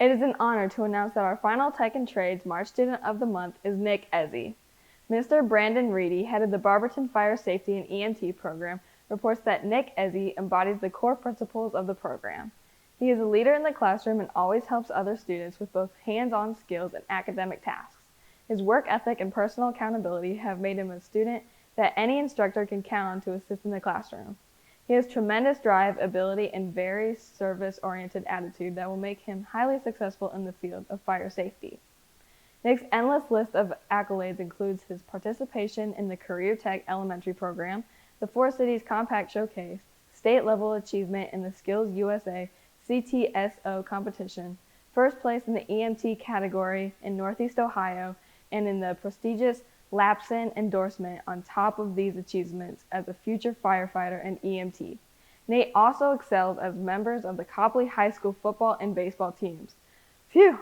It is an honor to announce that our final Tech and Trades March Student of the Month is Nick Ezzie. Mr. Brandon Reedy, head of the Barberton Fire Safety and EMT program, reports that Nick Ezzie embodies the core principles of the program. He is a leader in the classroom and always helps other students with both hands-on skills and academic tasks. His work ethic and personal accountability have made him a student that any instructor can count on to assist in the classroom. He has tremendous drive, ability, and very service-oriented attitude that will make him highly successful in the field of fire safety. Nick's endless list of accolades includes his participation in the Career Tech Elementary Program, the Four Cities Compact Showcase, state-level achievement in the Skills USA C.T.S.O competition, first place in the EMT category in Northeast Ohio, and in the prestigious Lapson endorsement on top of these achievements as a future firefighter and EMT. Nate also excels as members of the Copley High School football and baseball teams. Phew!